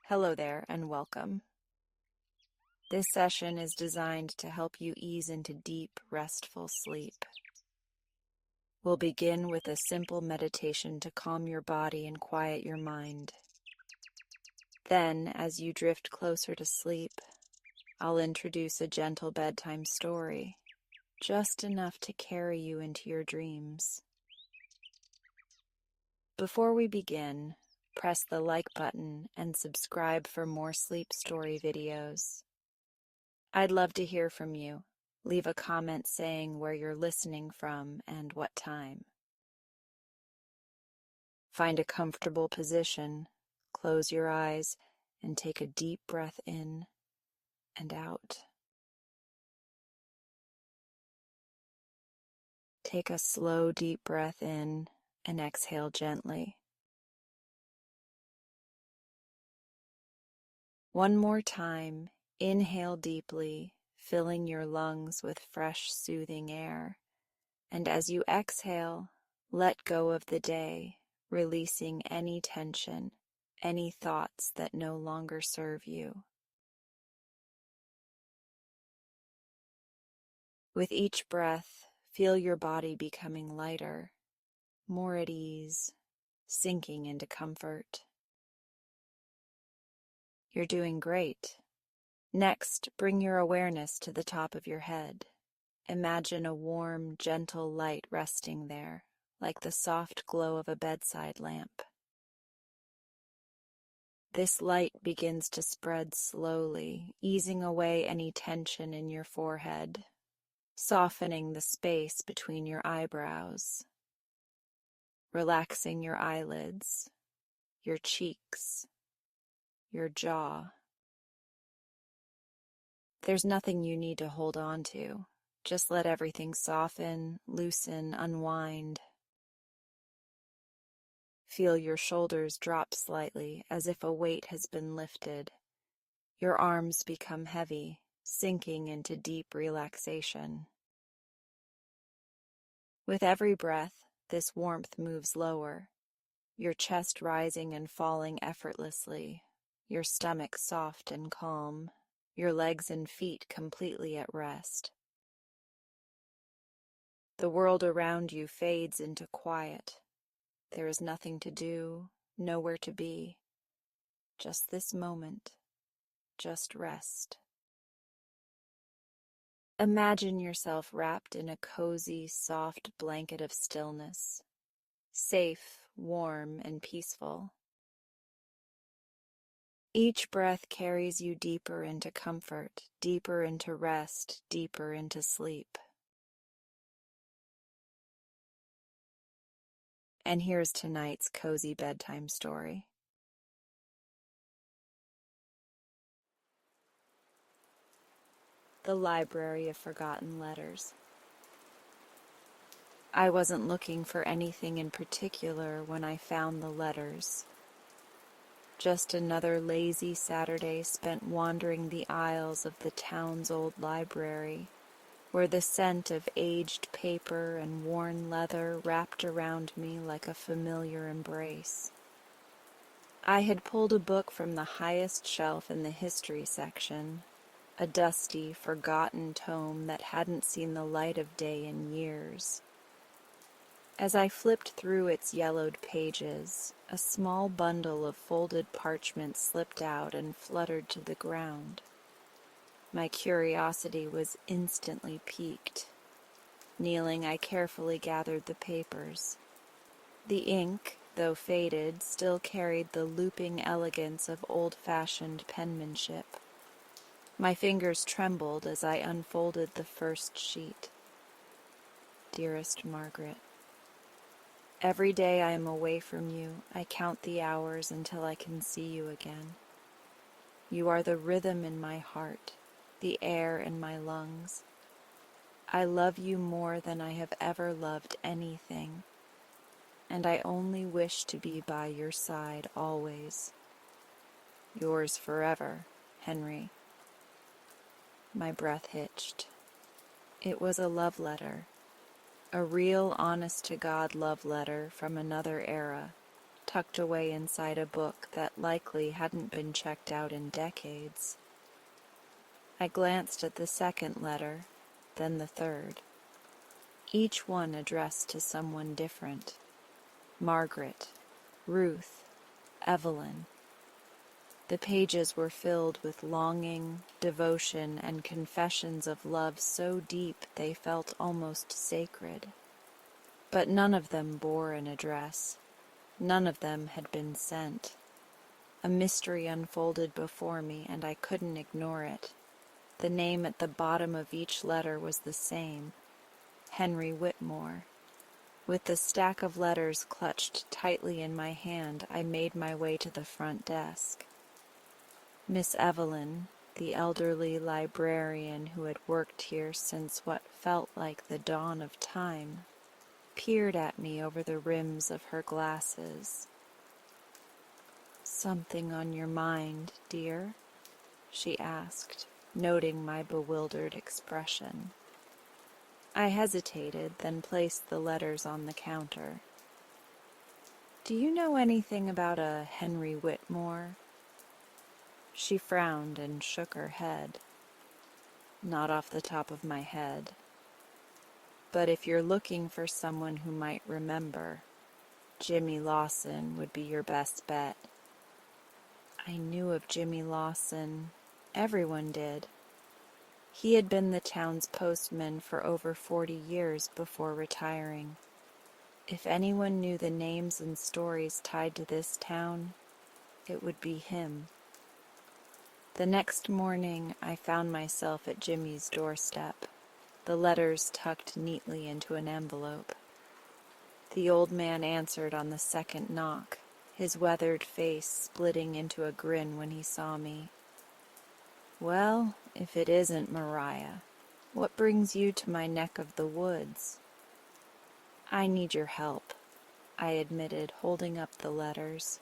Hello there and welcome. This session is designed to help you ease into deep, restful sleep. We'll begin with a simple meditation to calm your body and quiet your mind. Then, as you drift closer to sleep, I'll introduce a gentle bedtime story, just enough to carry you into your dreams. Before we begin, press the like button and subscribe for more sleep story videos. I'd love to hear from you. Leave a comment saying where you're listening from and what time. Find a comfortable position, close your eyes, and take a deep breath in and out. Take a slow, deep breath in and exhale gently. One more time, inhale deeply, filling your lungs with fresh, soothing air. And as you exhale, let go of the day, releasing any tension, any thoughts that no longer serve you. With each breath, feel your body becoming lighter, more at ease, sinking into comfort. You're doing great. Next, bring your awareness to the top of your head. Imagine a warm, gentle light resting there, like the soft glow of a bedside lamp. This light begins to spread slowly, easing away any tension in your forehead, softening the space between your eyebrows, relaxing your eyelids, your cheeks, your jaw. There's nothing you need to hold on to. Just let everything soften, loosen, unwind. Feel your shoulders drop slightly as if a weight has been lifted. Your arms become heavy, sinking into deep relaxation. With every breath, this warmth moves lower, your chest rising and falling effortlessly, your stomach soft and calm, your legs and feet completely at rest. The world around you fades into quiet. There is nothing to do, nowhere to be. Just this moment, just rest. Imagine yourself wrapped in a cozy, soft blanket of stillness, safe, warm, and peaceful. Each breath carries you deeper into comfort, deeper into rest, deeper into sleep. And here's tonight's cozy bedtime story. The Library of Forgotten Letters. I wasn't looking for anything in particular when I found the letters. Just another lazy Saturday spent wandering the aisles of the town's old library, where the scent of aged paper and worn leather wrapped around me like a familiar embrace. I had pulled a book from the highest shelf in the history section, a dusty, forgotten tome that hadn't seen the light of day in years. As I flipped through its yellowed pages, a small bundle of folded parchment slipped out and fluttered to the ground. My curiosity was instantly piqued. Kneeling, I carefully gathered the papers. The ink, though faded, still carried the looping elegance of old-fashioned penmanship. My fingers trembled as I unfolded the first sheet. Dearest Margaret, every day I am away from you, I count the hours until I can see you again. You are the rhythm in my heart, the air in my lungs. I love you more than I have ever loved anything, and I only wish to be by your side always. Yours forever, Henry. My breath hitched. It was a love letter, a real honest-to-God love letter from another era, tucked away inside a book that likely hadn't been checked out in decades. I glanced at the second letter, then the third, each one addressed to someone different. Margaret, Ruth, Evelyn. The pages were filled with longing, devotion, and confessions of love so deep they felt almost sacred. But none of them bore an address. None of them had been sent. A mystery unfolded before me, and I couldn't ignore it. The name at the bottom of each letter was the same, Henry Whitmore. With the stack of letters clutched tightly in my hand, I made my way to the front desk. Miss Evelyn, the elderly librarian who had worked here since what felt like the dawn of time, peered at me over the rims of her glasses. "Something on your mind, dear?" she asked, noting my bewildered expression. I hesitated, then placed the letters on the counter. "Do you know anything about a Henry Whitmore?" She frowned and shook her head. "Not off the top of my head. But if you're looking for someone who might remember, Jimmy Lawson would be your best bet." I knew of Jimmy Lawson. Everyone did. He had been the town's postman for over 40 years before retiring. If anyone knew the names and stories tied to this town, it would be him. The next morning, I found myself at Jimmy's doorstep, the letters tucked neatly into an envelope. The old man answered on the second knock, his weathered face splitting into a grin when he saw me. "Well, if it isn't Mariah, what brings you to my neck of the woods?" "I need your help," I admitted, holding up the letters.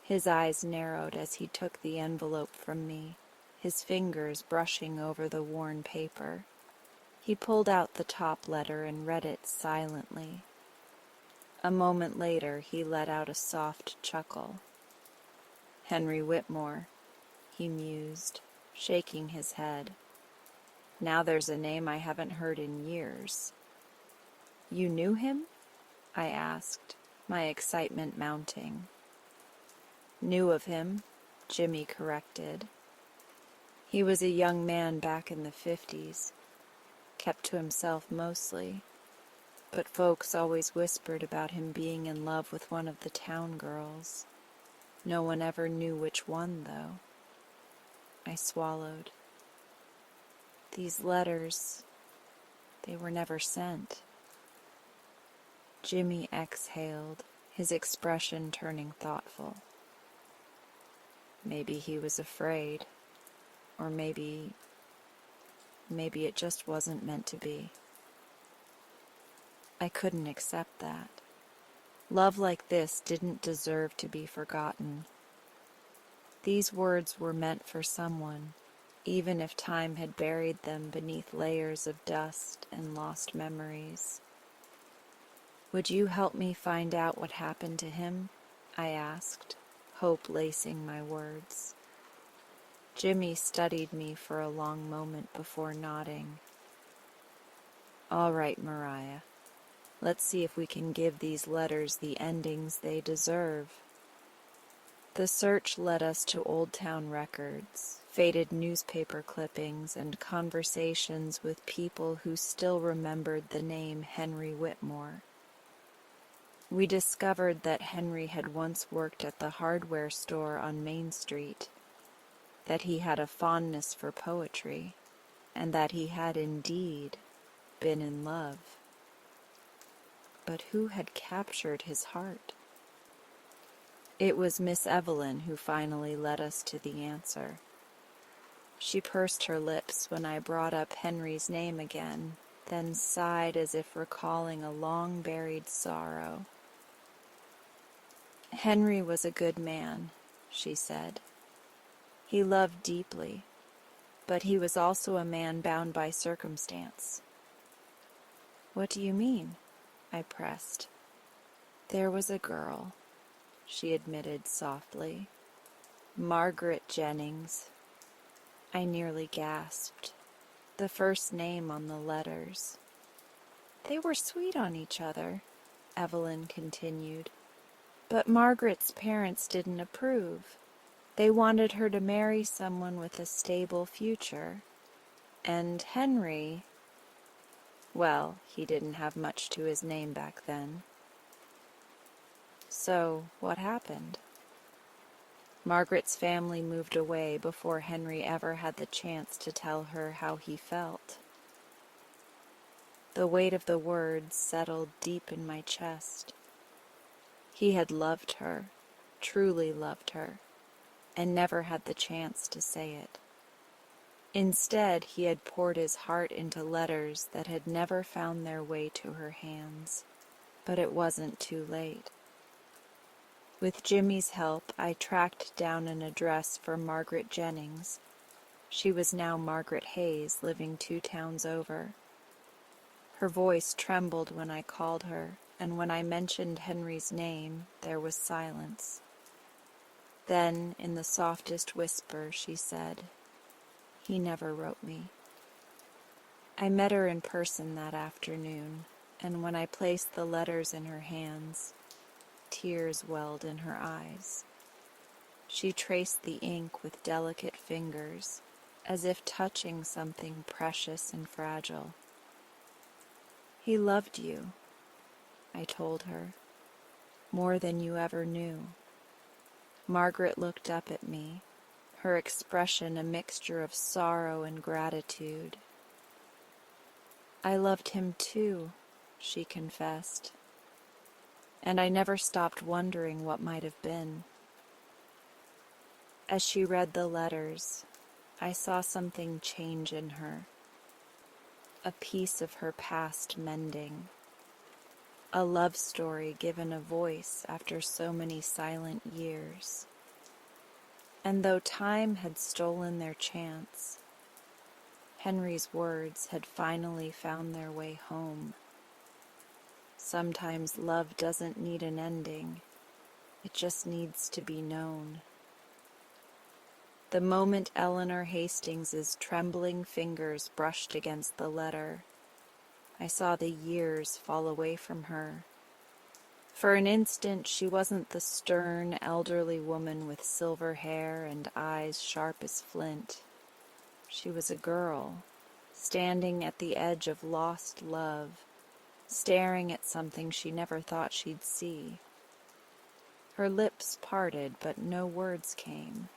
His eyes narrowed as he took the envelope from me, his fingers brushing over the worn paper. He pulled out the top letter and read it silently. A moment later, he let out a soft chuckle. "Henry Whitmore," he mused, shaking his head. "Now there's a name I haven't heard in years." "You knew him?" I asked, my excitement mounting. "Knew of him," Jimmy corrected. "He was a young man back in the 50s, kept to himself mostly, but folks always whispered about him being in love with one of the town girls. No one ever knew which one, though." I swallowed. "These letters, they were never sent." Jimmy exhaled, his expression turning thoughtful. "Maybe he was afraid, or maybe it just wasn't meant to be." I couldn't accept that. Love like this didn't deserve to be forgotten. These words were meant for someone, even if time had buried them beneath layers of dust and lost memories. "Would you help me find out what happened to him?" I asked, hope lacing my words. Jimmy studied me for a long moment before nodding. "All right, Mariah. Let's see if we can give these letters the endings they deserve." The search led us to old town records, faded newspaper clippings, and conversations with people who still remembered the name Henry Whitmore. We discovered that Henry had once worked at the hardware store on Main Street, that he had a fondness for poetry, and that he had indeed been in love. But who had captured his heart? It was Miss Evelyn who finally led us to the answer. She pursed her lips when I brought up Henry's name again, then sighed as if recalling a long-buried sorrow. "Henry was a good man," she said. "He loved deeply, but he was also a man bound by circumstance." "What do you mean?" I pressed. "There was a girl. she admitted softly. Margaret Jennings. I nearly gasped. The first name on the letters. They were sweet on each other, Evelyn continued. But Margaret's parents didn't approve. They wanted her to marry someone with a stable future. And Henry, well, he didn't have much to his name back then. So, what happened? Margaret's family moved away before Henry ever had the chance to tell her how he felt. The weight of the words settled deep in my chest. He had loved her, truly loved her, and never had the chance to say it. Instead, he had poured his heart into letters that had never found their way to her hands. But it wasn't too late. With Jimmy's help, I tracked down an address for Margaret Jennings. She was now Margaret Hayes, living 2 towns over. Her voice trembled when I called her, and when I mentioned Henry's name, there was silence. Then, in the softest whisper, she said, "He never wrote me." I met her in person that afternoon, and when I placed the letters in her hands, tears welled in her eyes. She traced the ink with delicate fingers, as if touching something precious and fragile. "He loved you," I told her, "more than you ever knew." Margaret looked up at me, her expression a mixture of sorrow and gratitude. "I loved him too," she confessed, and I never stopped wondering what might have been. As she read the letters, I saw something change in her, a piece of her past mending, a love story given a voice after so many silent years. And though time had stolen their chance, Henry's words had finally found their way home. Sometimes love doesn't need an ending, it just needs to be known. The moment Eleanor Hastings's trembling fingers brushed against the letter, I saw the years fall away from her. For an instant, she wasn't the stern, elderly woman with silver hair and eyes sharp as flint. She was a girl, standing at the edge of lost love, staring at something she never thought she'd see. Her lips parted, but no words came.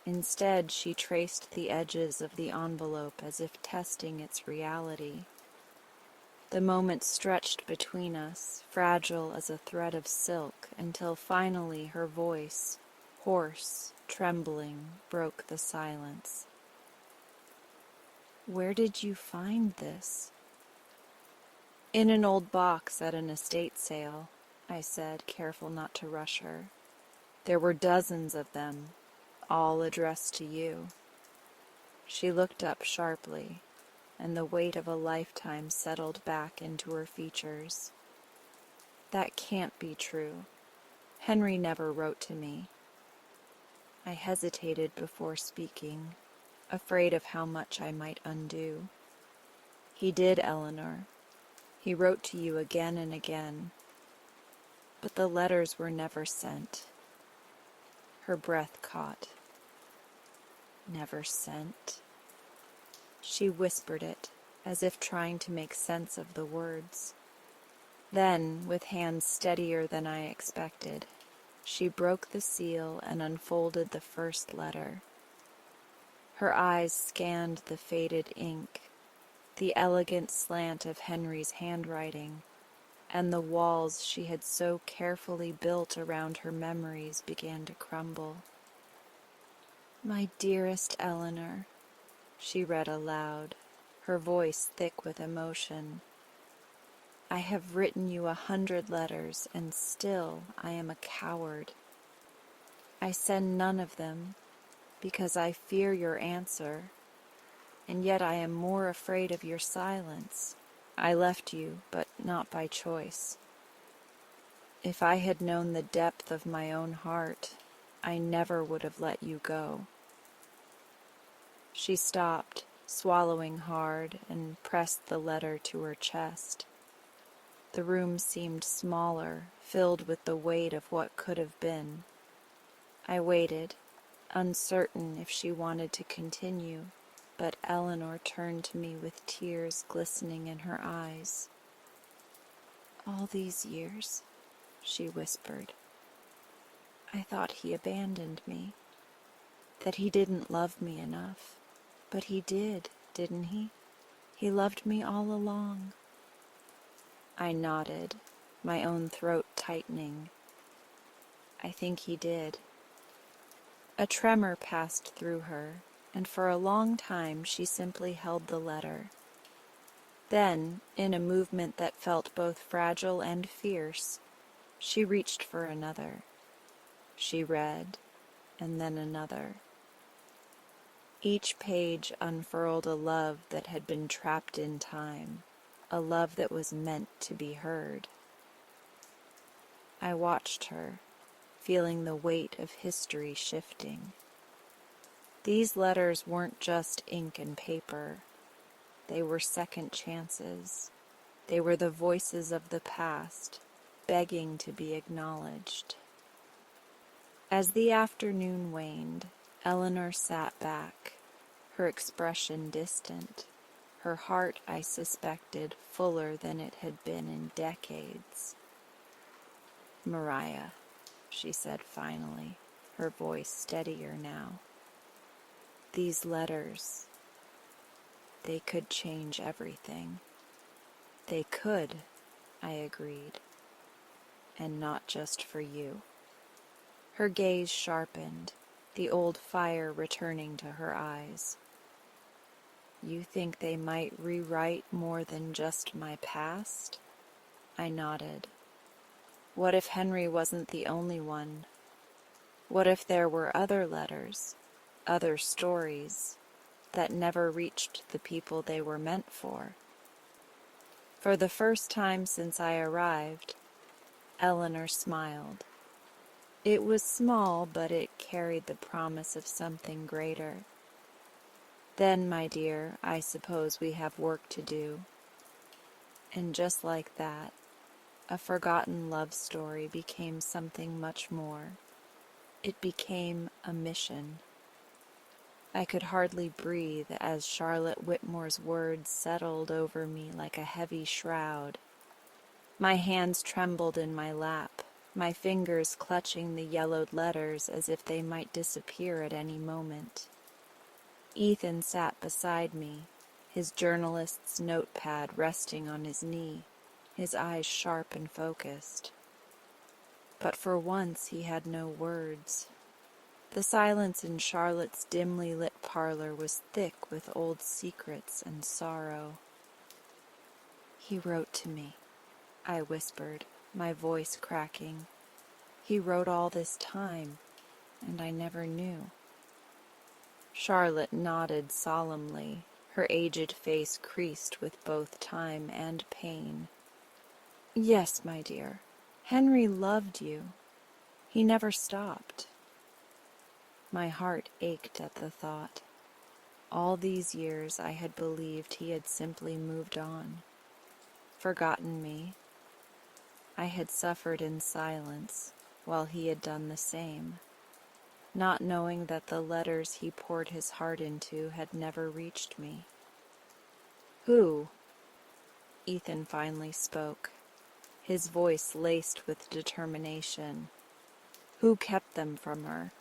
Instead, she traced the edges of the envelope as if testing its reality. The moment stretched between us, fragile as a thread of silk, until finally her voice, hoarse, trembling, broke the silence. "Where did you find this?" "In an old box at an estate sale," I said, careful not to rush her. "There were dozens of them, all addressed to you." She looked up sharply, and the weight of a lifetime settled back into her features. "That can't be true. Henry never wrote to me." I hesitated before speaking, afraid of how much I might undo. "He did, Eleanor. He wrote to you again and again, but the letters were never sent." Her breath caught. "Never sent?" She whispered it, as if trying to make sense of the words. Then, with hands steadier than I expected, she broke the seal and unfolded the first letter. Her eyes scanned the faded ink, the elegant slant of Henry's handwriting, and the walls she had so carefully built around her memories began to crumble. "My dearest Eleanor," she read aloud, her voice thick with emotion. "I have written you 100 letters, and still I am a coward. I send none of them, because I fear your answer, and yet I am more afraid of your silence. I left you, but not by choice." If I had known the depth of my own heart, I never would have let you go." She stopped, swallowing hard, and pressed the letter to her chest. The room seemed smaller, filled with the weight of what could have been. I waited, uncertain if she wanted to continue, but Eleanor turned to me with tears glistening in her eyes. "All these years," she whispered, "I thought he abandoned me, that he didn't love me enough. But he did, didn't he? He loved me all along." I nodded, my own throat tightening. "I think he did." A tremor passed through her, and for a long time she simply held the letter. Then, in a movement that felt both fragile and fierce, she reached for another. She read, and then another. Each page unfurled a love that had been trapped in time, a love that was meant to be heard. I watched her, feeling the weight of history shifting. These letters weren't just ink and paper. They were second chances. They were the voices of the past, begging to be acknowledged. As the afternoon waned, Eleanor sat back, her expression distant, her heart, I suspected, fuller than it had been in decades. "Mariah," she said finally, her voice steadier now. "These letters, they could change everything." "They could," I agreed, "and not just for you." Her gaze sharpened, the old fire returning to her eyes. "You think they might rewrite more than just my past?" I nodded. "What if Henry wasn't the only one? What if there were other letters, other stories, that never reached the people they were meant for?" For the first time since I arrived, Eleanor smiled. It was small, but it carried the promise of something greater. "Then, my dear, I suppose we have work to do." And just like that, a forgotten love story became something much more. It became a mission. I could hardly breathe as Charlotte Whitmore's words settled over me like a heavy shroud. My hands trembled in my lap, my fingers clutching the yellowed letters as if they might disappear at any moment. Ethan sat beside me, his journalist's notepad resting on his knee, his eyes sharp and focused. But for once he had no words. The silence in Charlotte's dimly lit parlor was thick with old secrets and sorrow. "He wrote to me," I whispered, my voice cracking. "He wrote all this time, and I never knew." Charlotte nodded solemnly, her aged face creased with both time and pain. "Yes, my dear, Henry loved you. He never stopped." My heart ached at the thought. All these years I had believed he had simply moved on, forgotten me. I had suffered in silence, while he had done the same, not knowing that the letters he poured his heart into had never reached me. "Who?" Ethan finally spoke, his voice laced with determination. "Who kept them from her?"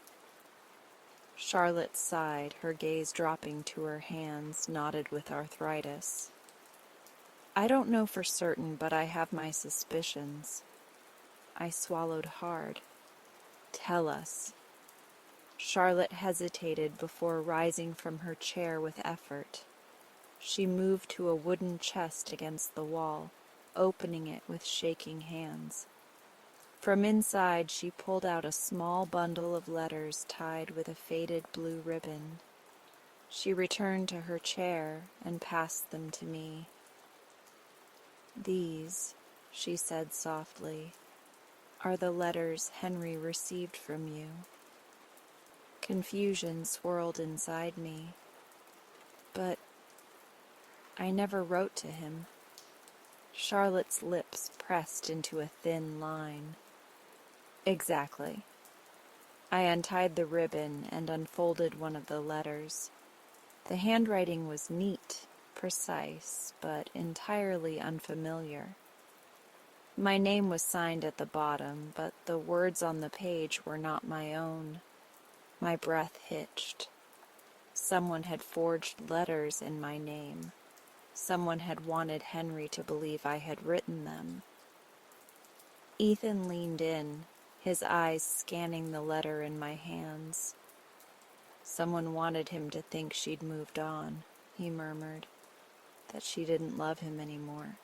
Charlotte sighed, her gaze dropping to her hands, knotted with arthritis. "I don't know for certain, but I have my suspicions." I swallowed hard. "Tell us." Charlotte hesitated before rising from her chair with effort. She moved to a wooden chest against the wall, opening it with shaking hands. From inside she pulled out a small bundle of letters tied with a faded blue ribbon. She returned to her chair and passed them to me. "These," she said softly, are the letters Henry received from you. Confusion swirled inside me, but I never wrote to him. Charlotte's lips pressed into a thin line. Exactly. I untied the ribbon and unfolded one of the letters. The handwriting was neat, precise, but entirely unfamiliar. My name was signed at the bottom, but the words on the page were not my own. My breath hitched. Someone had forged letters in my name. Someone had wanted Henry to believe I had written them. Ethan leaned in, his eyes scanning the letter in my hands. Someone wanted him to think she'd moved on, he murmured, that she didn't love him anymore.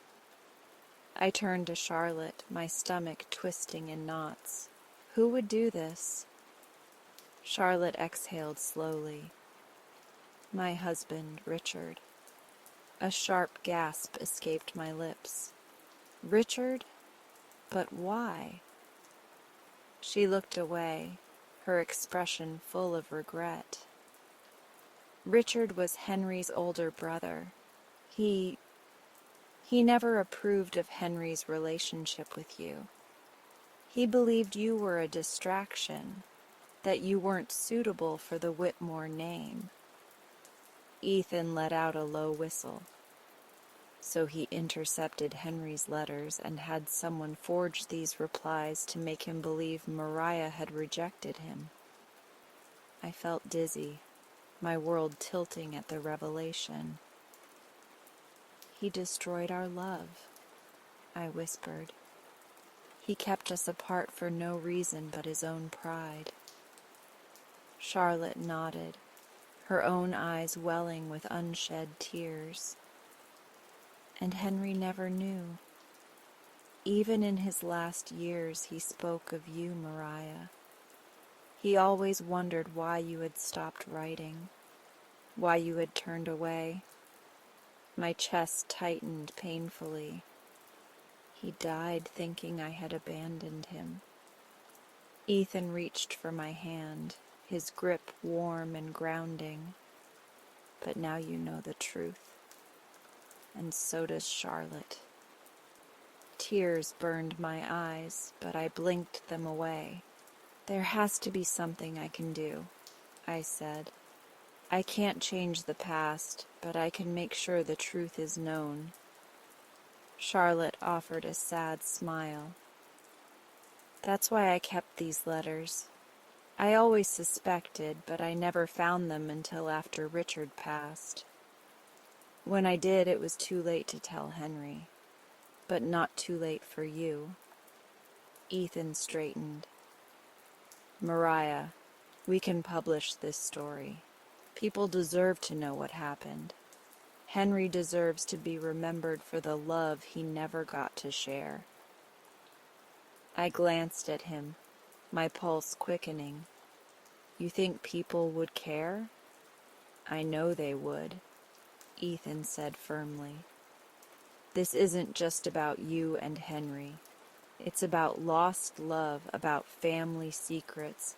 I turned to Charlotte, my stomach twisting in knots. Who would do this? Charlotte exhaled slowly. My husband, Richard. A sharp gasp escaped my lips. Richard? But why? She looked away, her expression full of regret. Richard was Henry's older brother. He never approved of Henry's relationship with you. He believed you were a distraction, that you weren't suitable for the Whitmore name. Ethan let out a low whistle. So he intercepted Henry's letters and had someone forge these replies to make him believe Mariah had rejected him. I felt dizzy, my world tilting at the revelation. He destroyed our love, I whispered. He kept us apart for no reason but his own pride. Charlotte nodded, her own eyes welling with unshed tears. And Henry never knew. Even in his last years he spoke of you, Mariah. He always wondered why you had stopped writing, why you had turned away. My chest tightened painfully. He died thinking I had abandoned him. Ethan reached for my hand, his grip warm and grounding. But now you know the truth. And so does Charlotte. Tears burned my eyes, but I blinked them away. There has to be something I can do, I said. I can't change the past, but I can make sure the truth is known. Charlotte offered a sad smile. That's why I kept these letters. I always suspected, but I never found them until after Richard passed. When I did, it was too late to tell Henry, but not too late for you. Ethan straightened. Mariah, we can publish this story. People deserve to know what happened. Henry deserves to be remembered for the love he never got to share. I glanced at him, my pulse quickening. You think people would care? I know they would, Ethan said firmly. This isn't just about you and Henry. It's about lost love, about family secrets,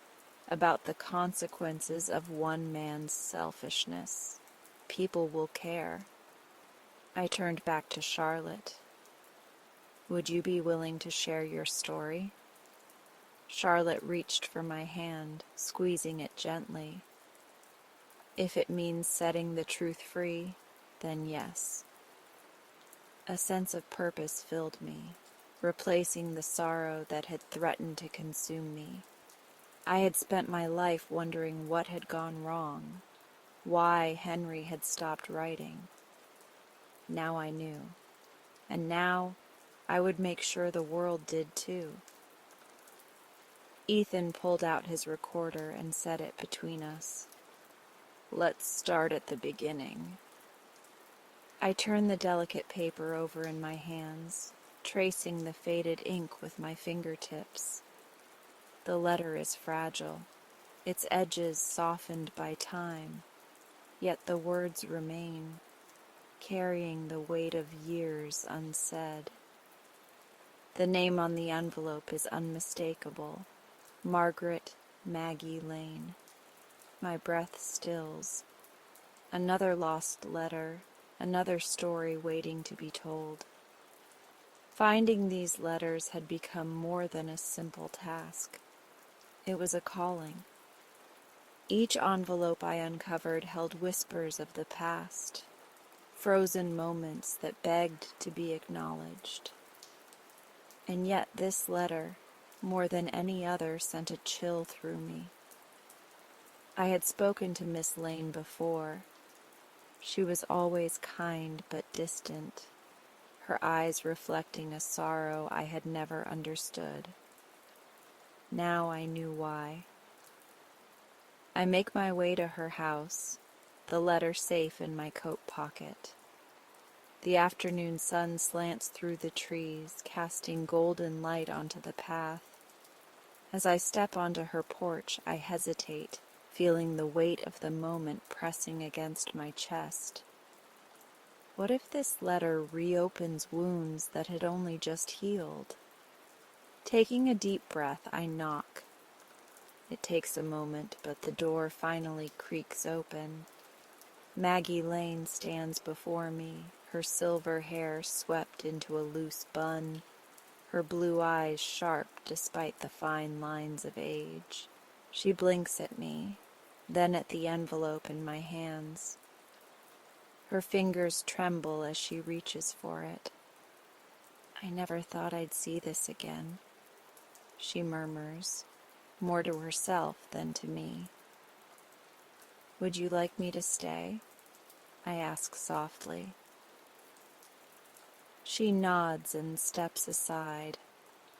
about the consequences of one man's selfishness. People will care. I turned back to Charlotte. Would you be willing to share your story? Charlotte reached for my hand, squeezing it gently. If it means setting the truth free, then yes. A sense of purpose filled me, replacing the sorrow that had threatened to consume me. I had spent my life wondering what had gone wrong, why Henry had stopped writing. Now I knew, and now I would make sure the world did too. Ethan pulled out his recorder and set it between us. Let's start at the beginning. I turned the delicate paper over in my hands, tracing the faded ink with my fingertips. The letter is fragile, its edges softened by time, yet the words remain, carrying the weight of years unsaid. The name on the envelope is unmistakable. Margaret Maggie Lane. My breath stills. Another lost letter, another story waiting to be told. Finding these letters had become more than a simple task. It was a calling. Each envelope I uncovered held whispers of the past, frozen moments that begged to be acknowledged. And yet this letter, more than any other, sent a chill through me. I had spoken to Miss Lane before. She was always kind but distant, her eyes reflecting a sorrow I had never understood. Now I knew why. I make my way to her house, the letter safe in my coat pocket. The afternoon sun slants through the trees, casting golden light onto the path. As I step onto her porch, I hesitate, feeling the weight of the moment pressing against my chest. What if this letter reopens wounds that had only just healed? Taking a deep breath, I knock. It takes a moment, but the door finally creaks open. Maggie Lane stands before me, her silver hair swept into a loose bun, her blue eyes sharp despite the fine lines of age. She blinks at me, then at the envelope in my hands. Her fingers tremble as she reaches for it. "I never thought I'd see this again," she murmurs, more to herself than to me. "Would you like me to stay?" I ask softly. She nods and steps aside,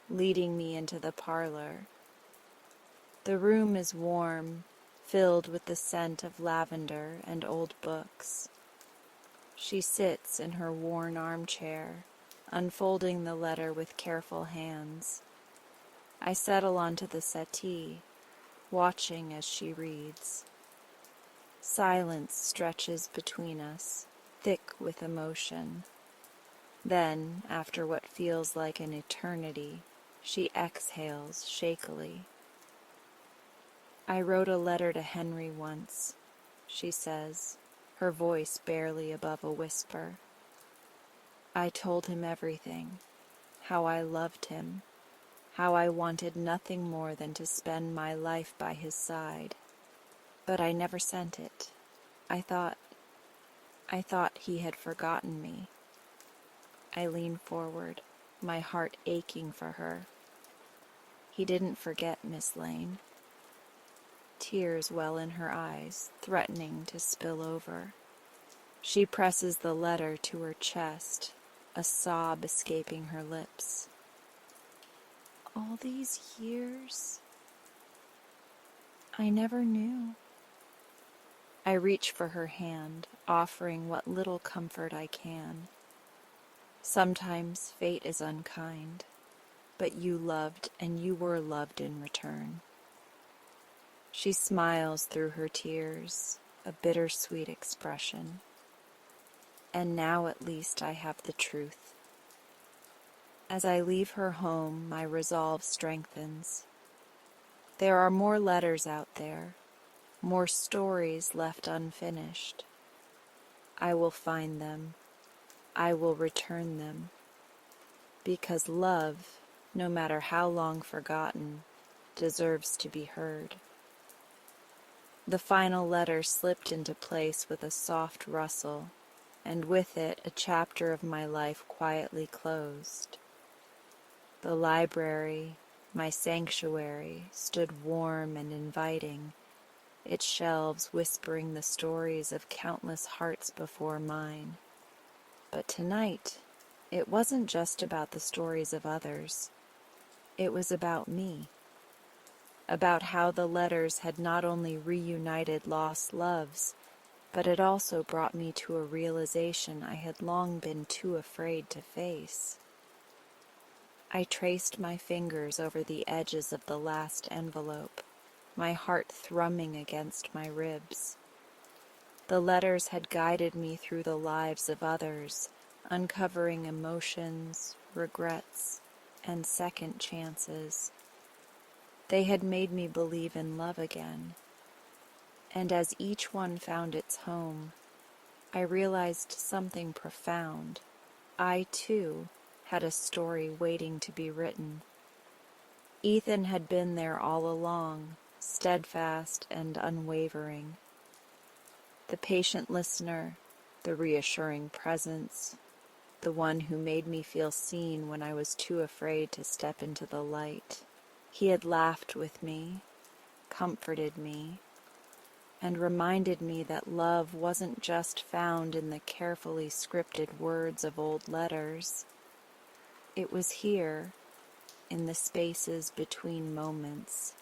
leading me into the parlor. The room is warm, filled with the scent of lavender and old books. She sits in her worn armchair, unfolding the letter with careful hands. I settle onto the settee, watching as she reads. Silence stretches between us, thick with emotion. Then, after what feels like an eternity, she exhales shakily. "I wrote a letter to Henry once," she says, her voice barely above a whisper. "I told him everything, how I loved him, how I wanted nothing more than to spend my life by his side. But I never sent it. I thought he had forgotten me." I lean forward, my heart aching for her. "He didn't forget, Miss Lane." Tears well in her eyes, threatening to spill over. She presses the letter to her chest, a sob escaping her lips. "All these years? I never knew." I reach for her hand, offering what little comfort I can. "Sometimes fate is unkind, but you loved and you were loved in return." She smiles through her tears, a bittersweet expression. "And now at least I have the truth." As I leave her home, my resolve strengthens. There are more letters out there, more stories left unfinished. I will find them. I will return them. Because love, no matter how long forgotten, deserves to be heard. The final letter slipped into place with a soft rustle, and with it a chapter of my life quietly closed. The library, my sanctuary, stood warm and inviting, its shelves whispering the stories of countless hearts before mine. But tonight, it wasn't just about the stories of others. It was about me. About how the letters had not only reunited lost loves, but it also brought me to a realization I had long been too afraid to face. I traced my fingers over the edges of the last envelope, my heart thrumming against my ribs. The letters had guided me through the lives of others, uncovering emotions, regrets, and second chances. They had made me believe in love again, and as each one found its home, I realized something profound. I, too, had a story waiting to be written. Ethan had been there all along, steadfast and unwavering. The patient listener, the reassuring presence, the one who made me feel seen when I was too afraid to step into the light. He had laughed with me, comforted me, and reminded me that love wasn't just found in the carefully scripted words of old letters. It was here, in the spaces between moments,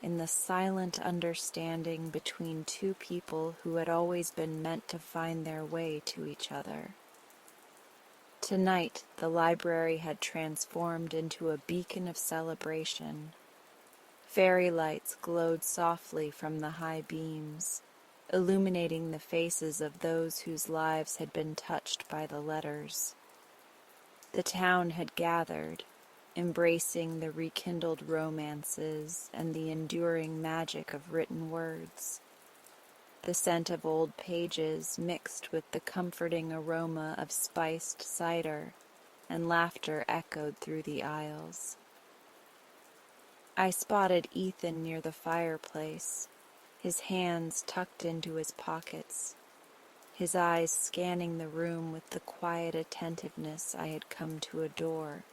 in the silent understanding between two people who had always been meant to find their way to each other. Tonight, the library had transformed into a beacon of celebration. Fairy lights glowed softly from the high beams, illuminating the faces of those whose lives had been touched by the letters. The town had gathered, embracing the rekindled romances and the enduring magic of written words. The scent of old pages mixed with the comforting aroma of spiced cider, and laughter echoed through the aisles. I spotted Ethan near the fireplace, his hands tucked into his pockets, his eyes scanning the room with the quiet attentiveness I had come to adore.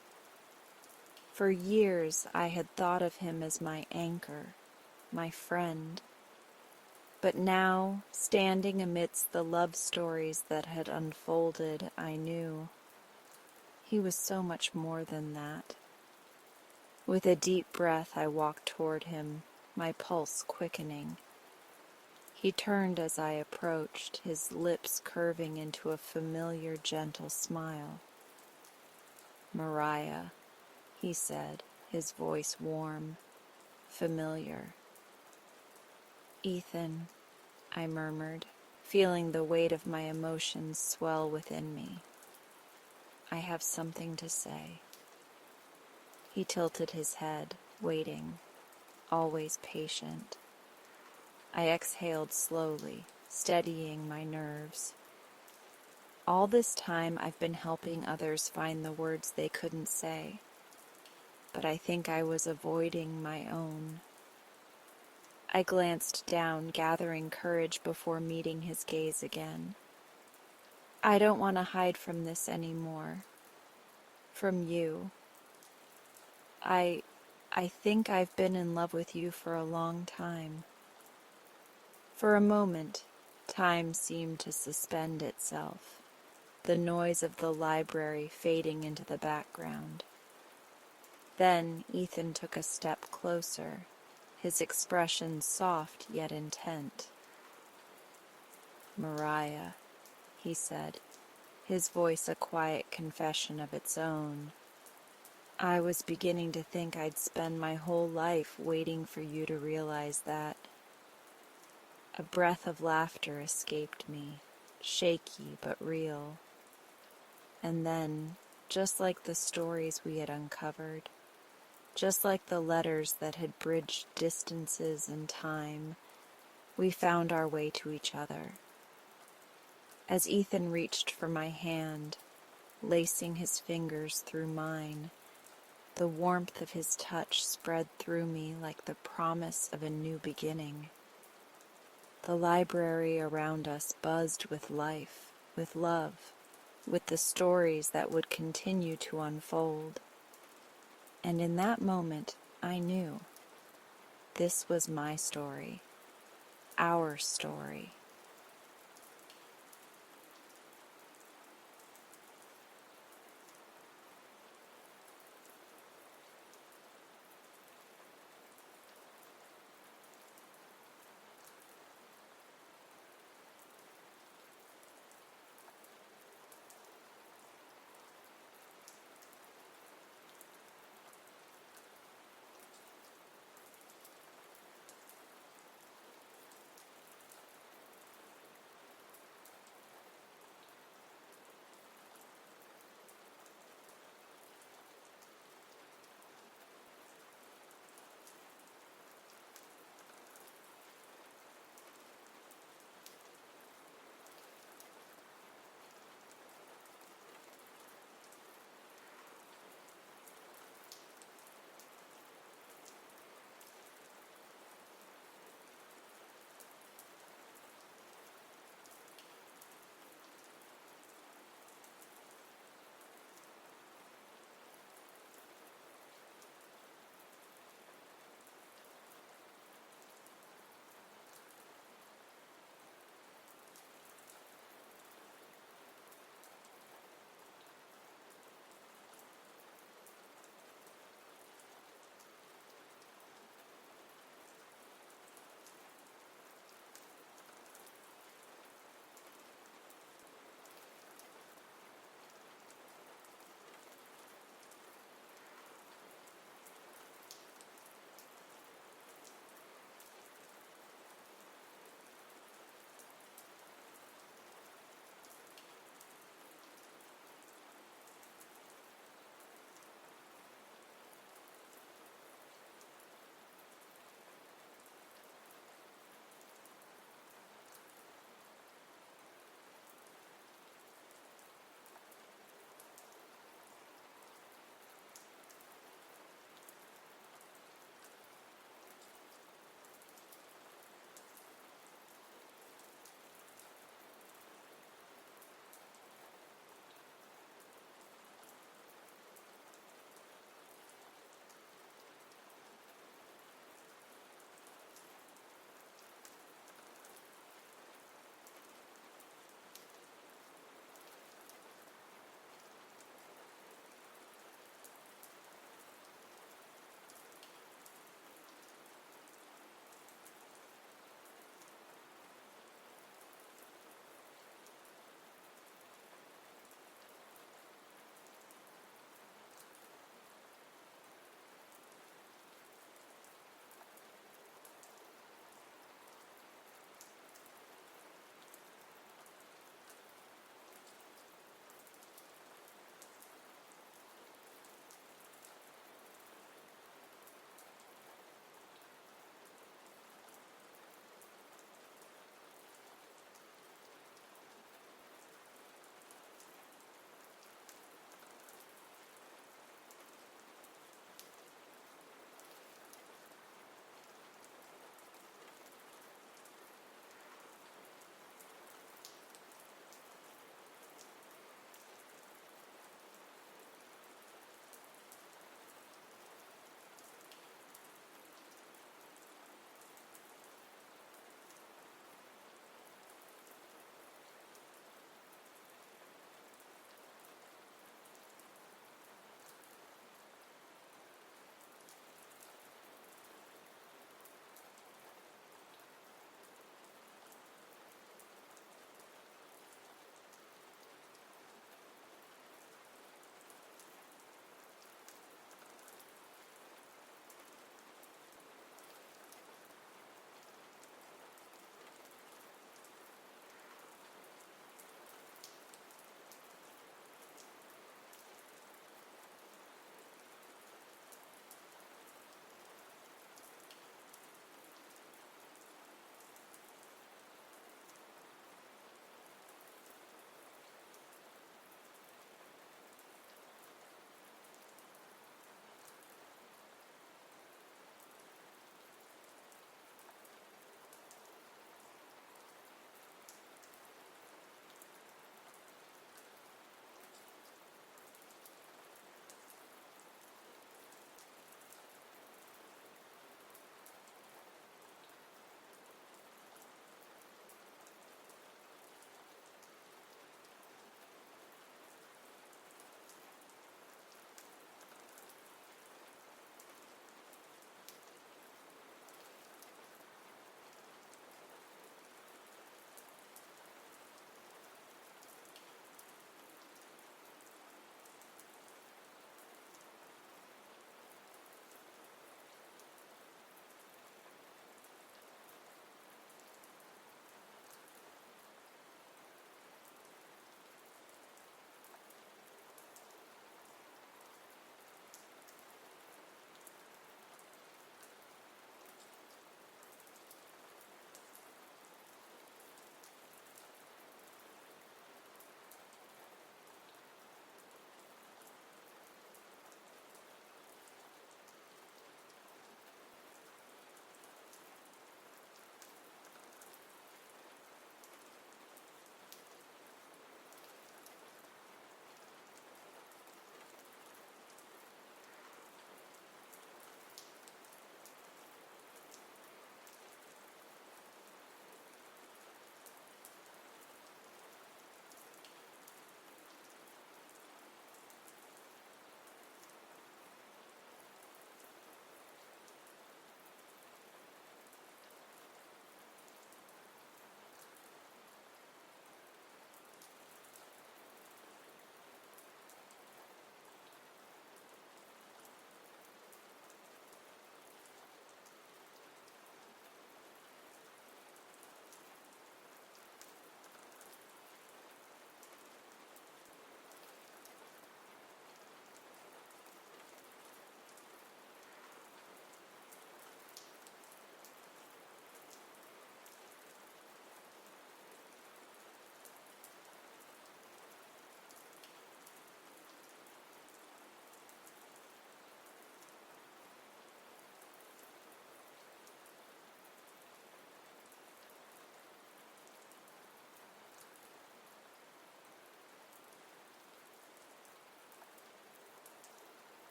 For years I had thought of him as my anchor, my friend. But now, standing amidst the love stories that had unfolded, I knew he was so much more than that. With a deep breath, I walked toward him, my pulse quickening. He turned as I approached, his lips curving into a familiar, gentle smile. "Mariah," he said, his voice warm, familiar. "Ethan," I murmured, feeling the weight of my emotions swell within me. "I have something to say." He tilted his head, waiting, always patient. I exhaled slowly, steadying my nerves. All this time I've been helping others find the words they couldn't say, but I think I was avoiding my own. I glanced down, gathering courage before meeting his gaze again. "I don't want to hide from this anymore. From you. I think I've been in love with you for a long time." For a moment, time seemed to suspend itself, the noise of the library fading into the background. Then Ethan took a step closer, his expression soft yet intent. "Mariah," he said, his voice a quiet confession of its own. "I was beginning to think I'd spend my whole life waiting for you to realize that." A breath of laughter escaped me, shaky but real. And then, just like the stories we had uncovered, just like the letters that had bridged distances and time, we found our way to each other. As Ethan reached for my hand, lacing his fingers through mine, the warmth of his touch spread through me like the promise of a new beginning. The library around us buzzed with life, with love, with the stories that would continue to unfold. And in that moment, I knew this was my story, our story.